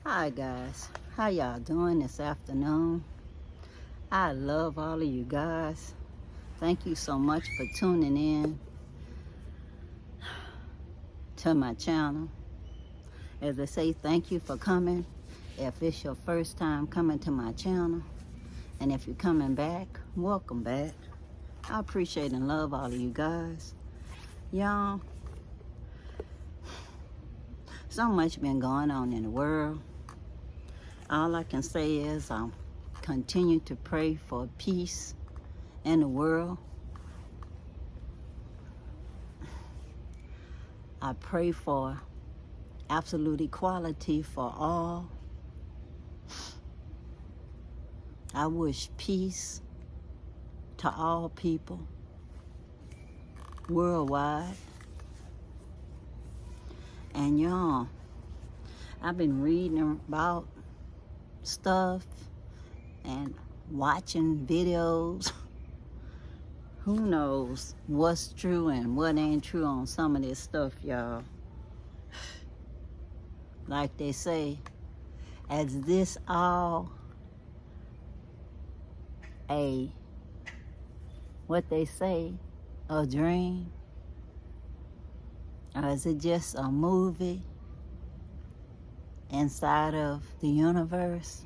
Hi guys, how y'all doing this afternoon? I love all of you guys. Thank you so much for tuning in to my channel. As I say, thank you for coming. If it's your first time coming to my channel, and if you're coming back, welcome back. I appreciate and love all of you guys. Y'all, so much been going on in the world. All I can say is continue to pray for peace in the world. I pray for absolute equality for all. I wish peace to all people worldwide. And y'all, I've been reading about stuff and watching videos. Who knows what's true and what ain't true on some of this stuff, y'all. Like they say, is this all what they say, a dream? Or is it just a movie inside of the universe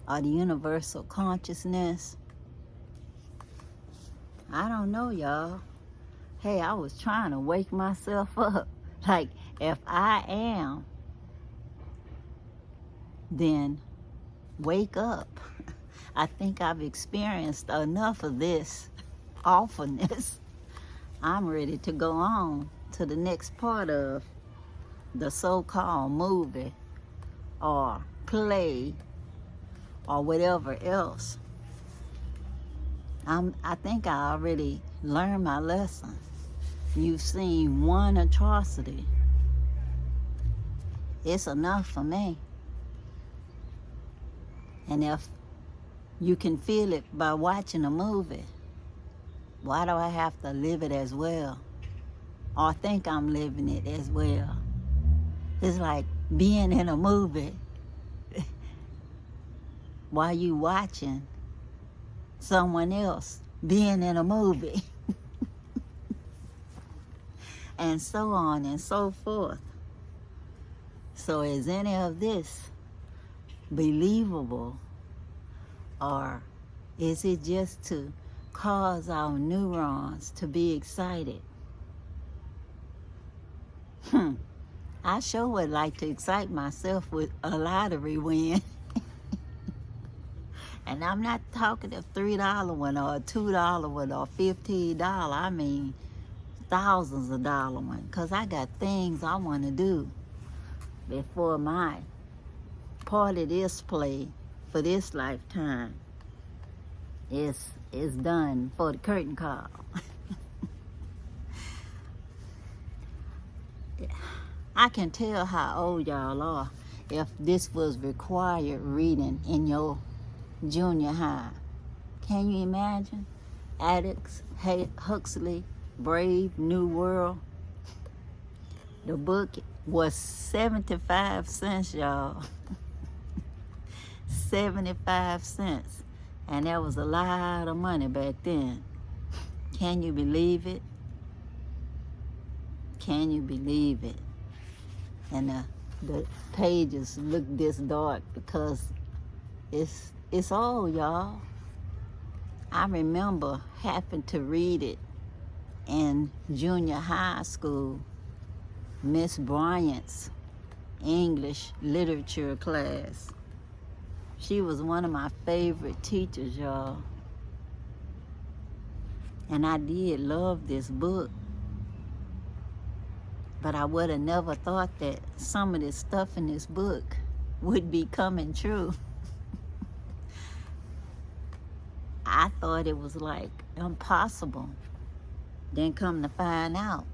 or the universal consciousness? I don't know, y'all. Hey, I was trying to wake myself up. Like, if I am, then wake up. I think I've experienced enough of this awfulness. I'm ready to go on to the next part of the so-called movie or play or whatever else. I think I already learned my lesson. You've seen one atrocity. It's enough for me. And if you can feel it by watching a movie, why do I have to live it as well? Or think I'm living it as well? It's like being in a movie while you watching someone else being in a movie. And so on and so forth. So is any of this believable? Or is it just to cause our neurons to be excited? I sure would like to excite myself with a lottery win. And I'm not talking a $3 one or a $2 one or $15. I mean thousands of dollar one. Because I got things I want to do before my part of this play for this lifetime is done for the curtain call. I can tell how old y'all are if this was required reading in your junior high. Can you imagine? Aldous Huxley, Brave New World. The book was 75 cents, y'all. 75 cents. And that was a lot of money back then. Can you believe it? Can you believe it? And the pages look this dark because it's old, y'all. I remember having to read it in junior high school, Miss Bryant's English literature class. She was one of my favorite teachers, y'all. And I did love this book. But I would have never thought that some of this stuff in this book would be coming true. I thought it was like impossible. Then come to find out,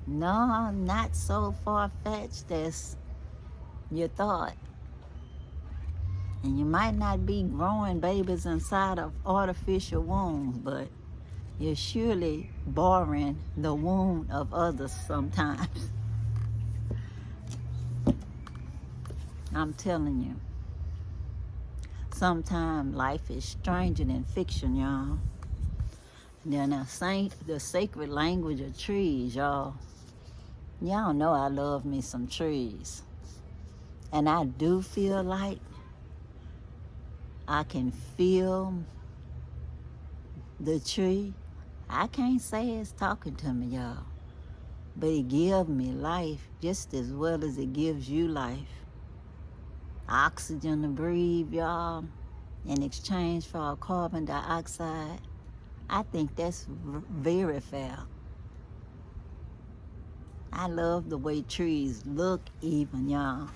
no, not so far-fetched as you thought. And you might not be growing babies inside of artificial wombs, but you're surely borrowing the womb of others sometimes. I'm telling you. Sometimes life is stranger than fiction, y'all. Then the sacred language of trees, y'all. Y'all know I love me some trees. And I do feel like I can feel the tree. I can't say it's talking to me, y'all. But it gives me life just as well as it gives you life. Oxygen to breathe, y'all, in exchange for carbon dioxide. I think that's very fair. I love the way trees look even, y'all.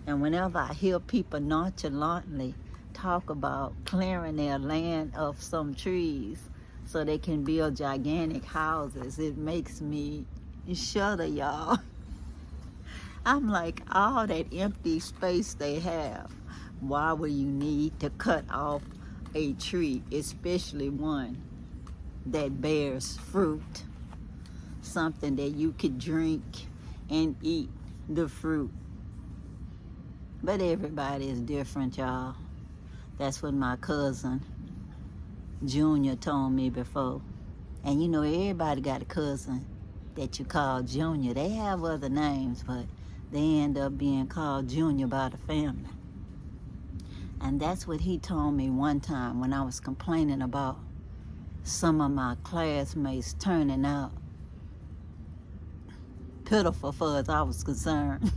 And whenever I hear people nonchalantly talk about clearing their land of some trees so they can build gigantic houses, it makes me shudder, y'all. I'm like, all that empty space they have, why would you need to cut off a tree, especially one that bears fruit, something that you could drink and eat the fruit? But everybody is different, y'all. That's what my cousin Junior told me before. And you know, everybody got a cousin that you call Junior. They have other names, but they end up being called Junior by the family. And that's what he told me one time when I was complaining about some of my classmates turning out pitiful for as I was concerned.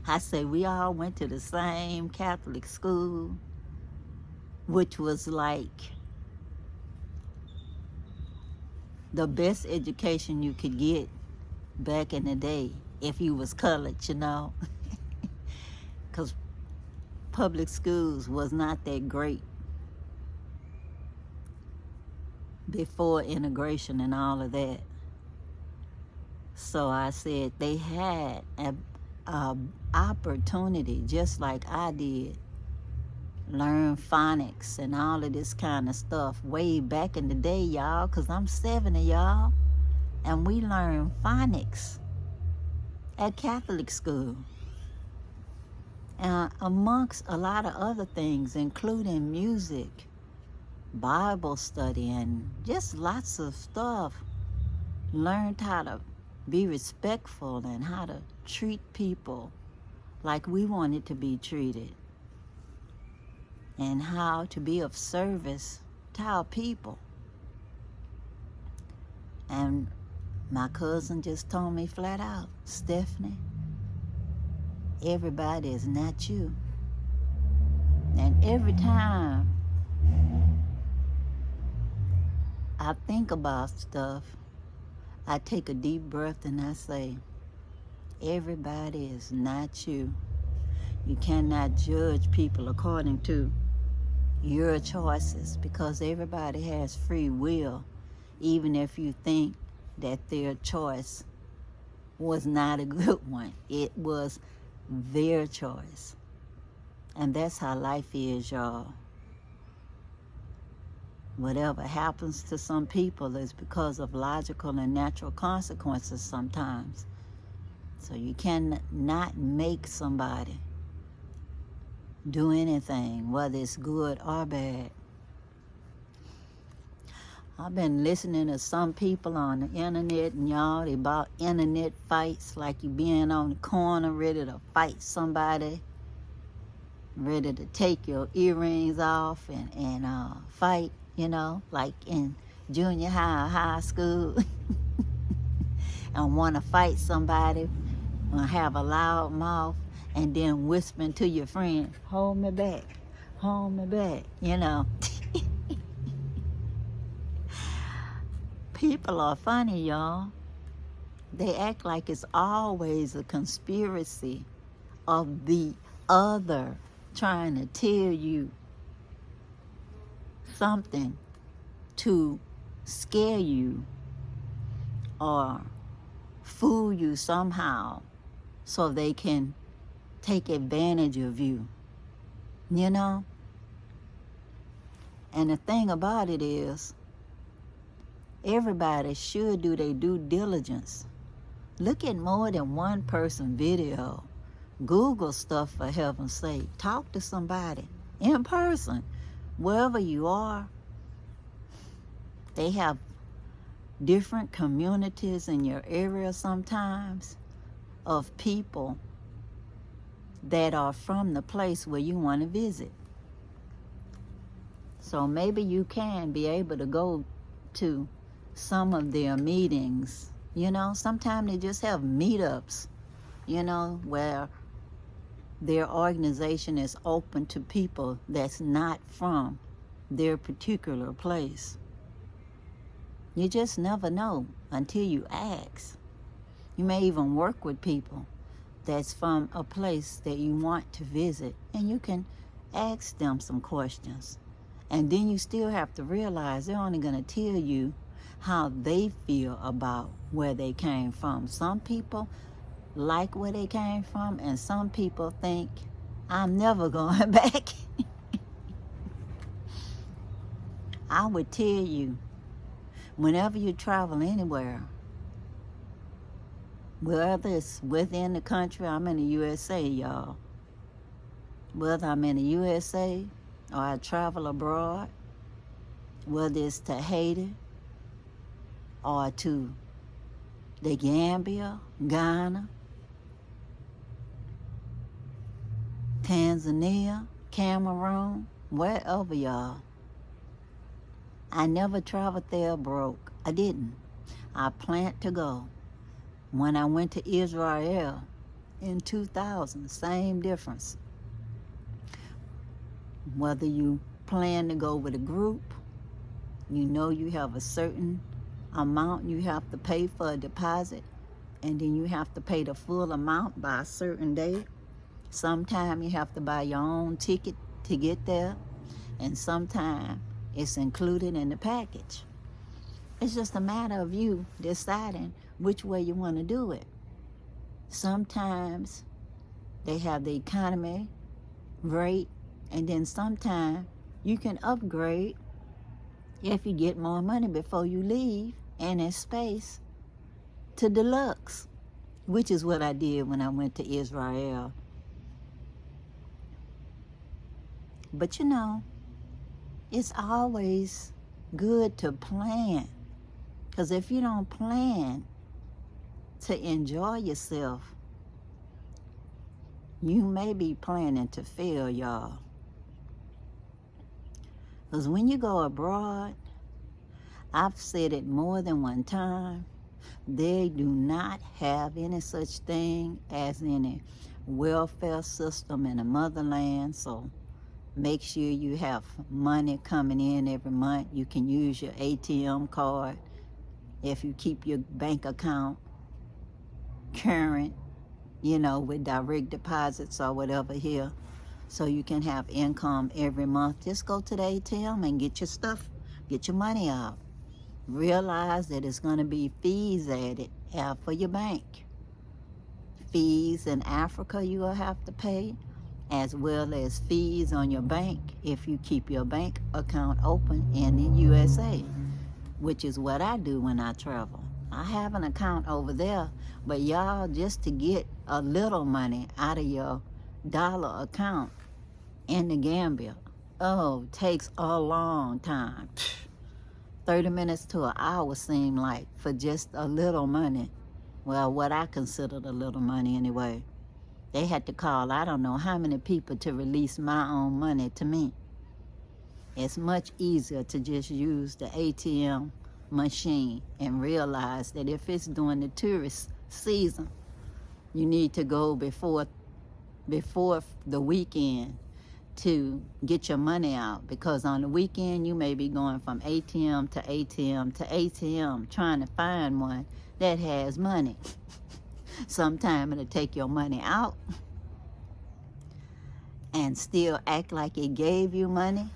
I said, we all went to the same Catholic school, which was like the best education you could get back in the day if you was colored, you know. Because public schools was not that great before integration and all of that. So I said they had an opportunity, just like I did, learn phonics and all of this kind of stuff way back in the day, y'all, because I'm 70, y'all, and we learned phonics at Catholic school, amongst a lot of other things, including music, Bible study, and just lots of stuff. Learned how to be respectful and how to treat people like we wanted to be treated, and how to be of service to our people. And my cousin just told me flat out, Stephanie, everybody is not you. And every time I think about stuff, I take a deep breath and I say, everybody is not you. You cannot judge people according to your choices, because everybody has free will, even if you think that their choice was not a good one. It was their choice. And that's how life is, y'all. Whatever happens to some people is because of logical and natural consequences sometimes. So you cannot make somebody do anything, whether it's good or bad. I've been listening to some people on the internet, and y'all, they about internet fights, like you being on the corner ready to fight somebody, ready to take your earrings off and fight, you know, like in junior high or high school, and want to fight somebody, want to have a loud mouth, and then whispering to your friend, hold me back, you know. People are funny, y'all. They act like it's always a conspiracy of the other trying to tell you something to scare you or fool you somehow so they can take advantage of you, you know? And the thing about it is, everybody should do their due diligence. Look at more than one person video Google stuff, for heaven's sake. Talk to somebody in person. Wherever you are, they have different communities in your area sometimes of people that are from the place where you want to visit. So maybe you can be able to go to some of their meetings. You know, sometimes they just have meetups, you know, where their organization is open to people that's not from their particular place. You just never know until you ask. You may even work with people that's from a place that you want to visit, and you can ask them some questions. And then you still have to realize they're only going to tell you how they feel about where they came from. Some people like where they came from, and some people think, I'm never going back. I would tell you, whenever you travel anywhere, whether it's within the country, I'm in the USA, y'all. Whether I'm in the USA or I travel abroad, whether it's to Haiti or to the Gambia, Ghana, Tanzania, Cameroon, wherever, y'all. I never traveled there broke. I didn't. I planned to go. When I went to Israel in 2000, same difference. Whether you plan to go with a group, you know you have a certain amount you have to pay for a deposit, and then you have to pay the full amount by a certain day. Sometimes you have to buy your own ticket to get there, and sometimes it's included in the package. It's just a matter of you deciding which way you want to do it. Sometimes they have the economy rate, and then sometimes you can upgrade if you get more money before you leave, and there's space to deluxe, which is what I did when I went to Israel. But you know, it's always good to plan, because if you don't plan to enjoy yourself, you may be planning to fail, y'all. Because when you go abroad, I've said it more than one time, they do not have any such thing as any welfare system in the motherland. So make sure you have money coming in every month. You can use your ATM card if you keep your bank account current, you know, with direct deposits or whatever here, so you can have income every month. Just go to the ATM and get your stuff, get your money out. Realize that it's going to be fees added for your bank. Fees in Africa you will have to pay, as well as fees on your bank if you keep your bank account open in the USA, which is what I do when I travel. I have an account over there, but y'all, just to get a little money out of your dollar account in the Gambia, takes a long time. 30 minutes to an hour seem like for just a little money. Well, what I considered a little money anyway. They had to call I don't know how many people to release my own money to me. It's much easier to just use the ATM machine and realize that if it's during the tourist season, you need to go before the weekend to get your money out, because on the weekend you may be going from ATM to ATM to ATM trying to find one that has money. Sometime it'll take your money out and still act like it gave you money,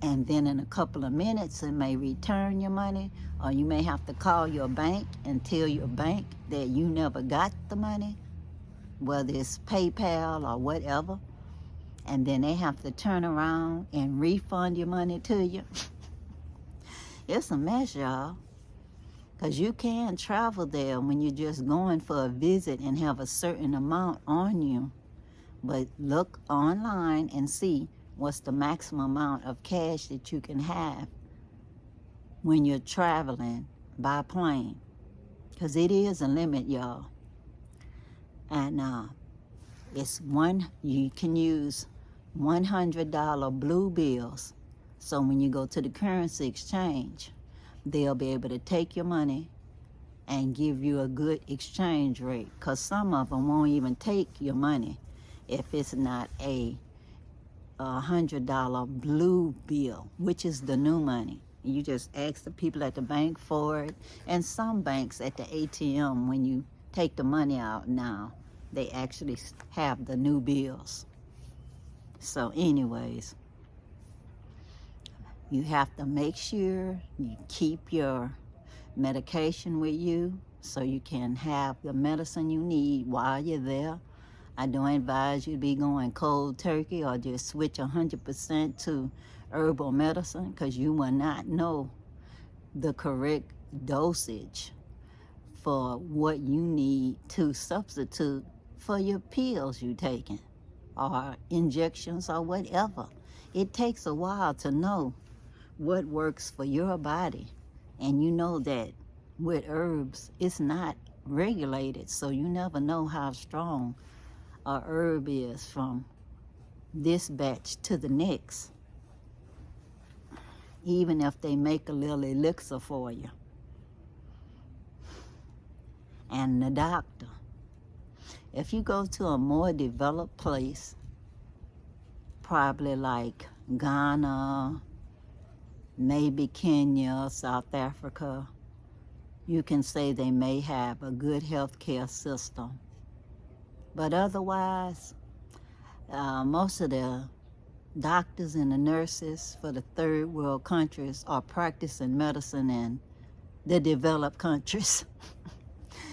and then in a couple of minutes it may return your money, or you may have to call your bank and tell your bank that you never got the money, whether it's PayPal or whatever, and then they have to turn around and refund your money to you. It's a mess, y'all, because you can't travel there when you're just going for a visit and have a certain amount on you But look online and see what's the maximum amount of cash that you can have when you're traveling by plane. Because it is a limit, y'all. And you can use $100 blue bills. So when you go to the currency exchange, they'll be able to take your money and give you a good exchange rate. Because some of them won't even take your money if it's not a $100 blue bill, which is the new money. You just ask the people at the bank for it. And some banks at the ATM, when you take the money out now, they actually have the new bills. So anyways, you have to make sure you keep your medication with you so you can have the medicine you need while you're there. I don't advise you to be going cold turkey or just switch 100% to herbal medicine, because you will not know the correct dosage for what you need to substitute for your pills you're taking or injections or whatever. It takes a while to know what works for your body. And you know that with herbs, it's not regulated, so you never know how strong a herb is from this batch to the next, even if they make a little elixir for you. And the doctor, if you go to a more developed place, probably like Ghana, maybe Kenya, South Africa, you can say they may have a good healthcare system. But otherwise, most of the doctors and the nurses for the third world countries are practicing medicine in the developed countries.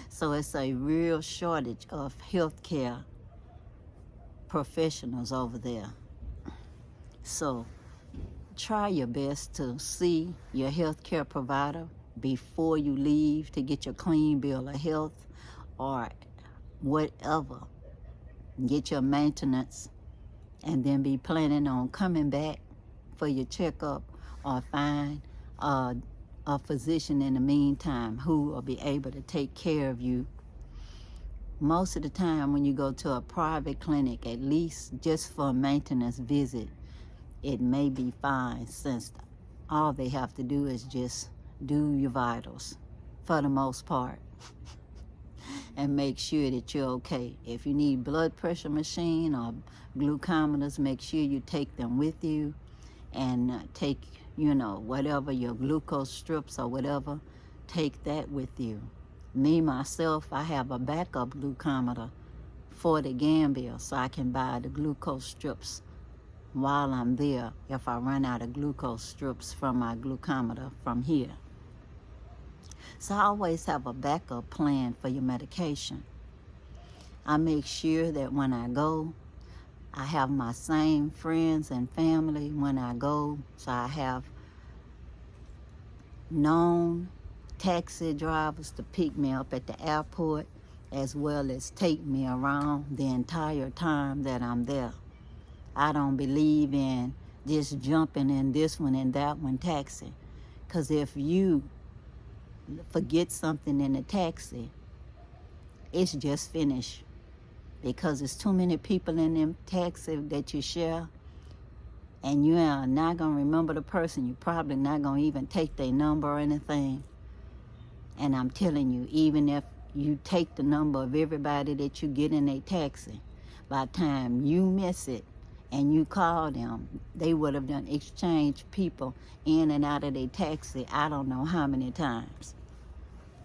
So it's a real shortage of healthcare professionals over there. So try your best to see your healthcare provider before you leave to get your clean bill of health or whatever. Get your maintenance, and then be planning on coming back for your checkup, or find a physician in the meantime who will be able to take care of you. Most of the time when you go to a private clinic, at least just for a maintenance visit, it may be fine, since all they have to do is just do your vitals for the most part and make sure that you're okay. If you need blood pressure machine or glucometers, make sure you take them with you, and take, whatever, your glucose strips or whatever, take that with you. Me, myself, I have a backup glucometer for the Gambia, so I can buy the glucose strips while I'm there if I run out of glucose strips from my glucometer from here. So I always have a backup plan for your medication. I make sure that when I go, I have my same friends and family when I go. So I have known taxi drivers to pick me up at the airport, as well as take me around the entire time that I'm there. I don't believe in just jumping in this one and that one taxi, because if you forget something in the taxi, it's just finished, because there's too many people in them taxi that you share, and you are not going to remember the person. You're probably not going to even take their number or anything. And I'm telling you, even if you take the number of everybody that you get in a taxi, by the time you miss it and you call them, they would have done exchanged people in and out of their taxi I don't know how many times.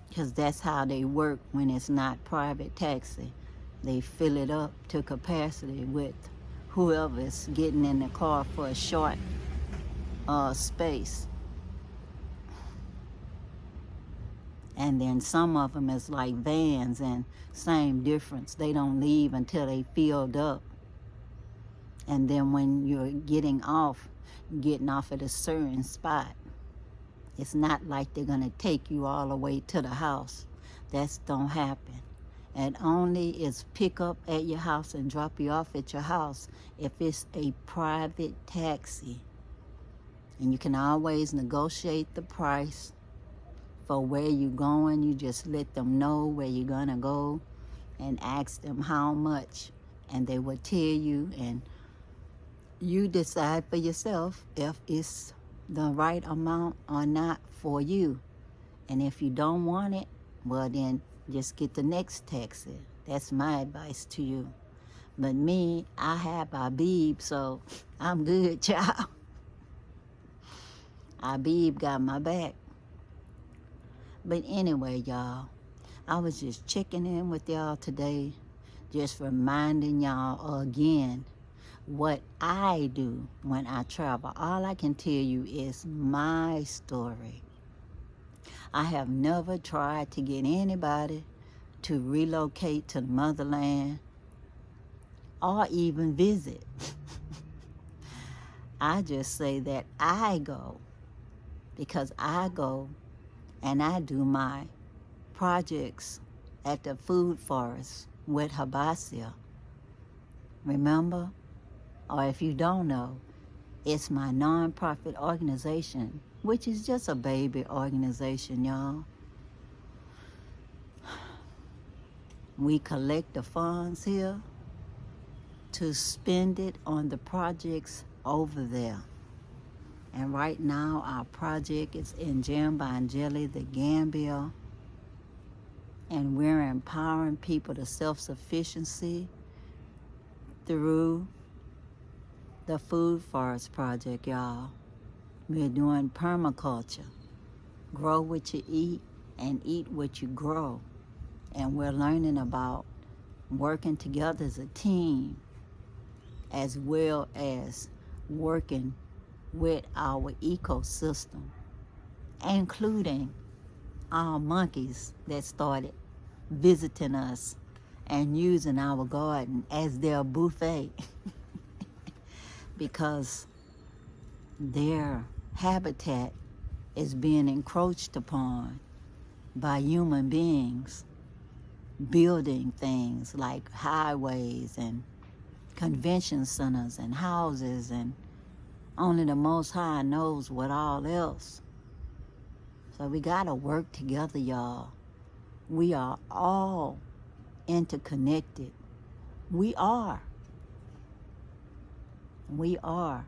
Because that's how they work when it's not private taxi. They fill it up to capacity with whoever's getting in the car for a short space. And then some of them is like vans, and same difference. They don't leave until they filled up. And then when you're getting off at a certain spot, it's not like they're going to take you all the way to the house. That don't happen. and only is pick up at your house and drop you off at your house if it's a private taxi. And you can always negotiate the price for where you're going. You just let them know where you're gonna go and ask them how much, and they will tell you, and you decide for yourself if it's the right amount or not for you. And if you don't want it, well then just get the next taxi. That's my advice to you. But me, I have Habib, so I'm good, child. Habib got my back. But anyway, y'all, I was just checking in with y'all today, just reminding y'all again what I do when I travel. All I can tell you is my story. I have never tried to get anybody to relocate to the motherland or even visit. I just say that I go because I go and I do my projects at the Food Forest with HYBASIA. Remember? Or if you don't know, it's my non-profit organization, which is just a baby organization, y'all. We collect the funds here to spend it on the projects over there. And right now, our project is in Jambanjelly, the Gambia, and we're empowering people to self-sufficiency through the Food Forest project, y'all. We're doing permaculture. Grow what you eat and eat what you grow. And we're learning about working together as a team, as well as working with our ecosystem, including our monkeys that started visiting us and using our garden as their buffet because their habitat is being encroached upon by human beings building things like highways and convention centers and houses, and only the Most High knows what all else. So we gotta work together, y'all. We are all interconnected. We are. We are.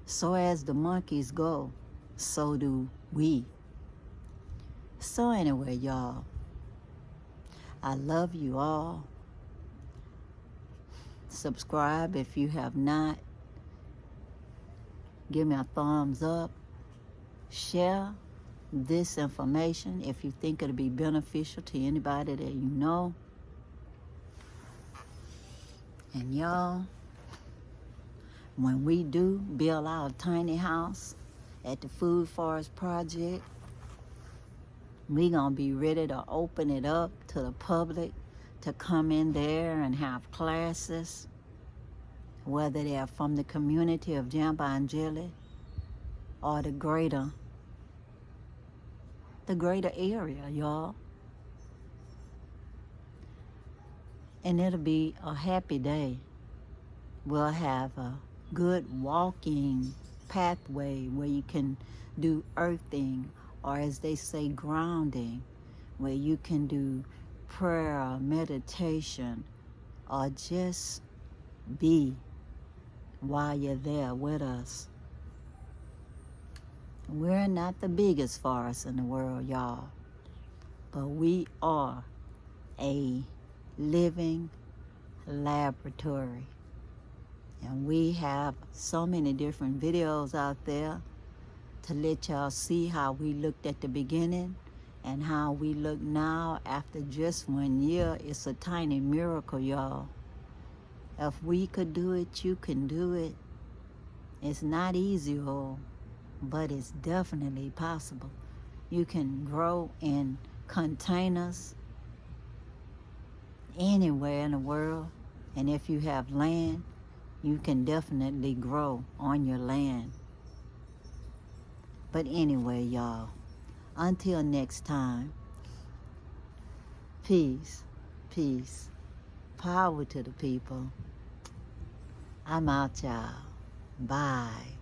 So as the monkeys go, so do we. So anyway, y'all, I love you all. Subscribe if you have not. Give me a thumbs up. Share this information if you think it'll be beneficial to anybody that you know. And y'all, when we do build our tiny house at the Food Forest Project, we gonna be ready to open it up to the public to come in there and have classes, whether they are from the community of Jambanjelly or the greater area, y'all. And it'll be a happy day. We'll have a good walking pathway where you can do earthing, or as they say, grounding, where you can do prayer, meditation, or just be while you're there with us. We're not the biggest forest in the world, y'all, but we are a living laboratory. And we have so many different videos out there to let y'all see how we looked at the beginning and how we look now after just 1 year. It's a tiny miracle, y'all. If we could do it, you can do it. It's not easy, but it's definitely possible. You can grow in containers anywhere in the world, and if you have land, you can definitely grow on your land. But anyway, y'all, until next time, peace. peace, power to the people. I'm out, y'all. Bye.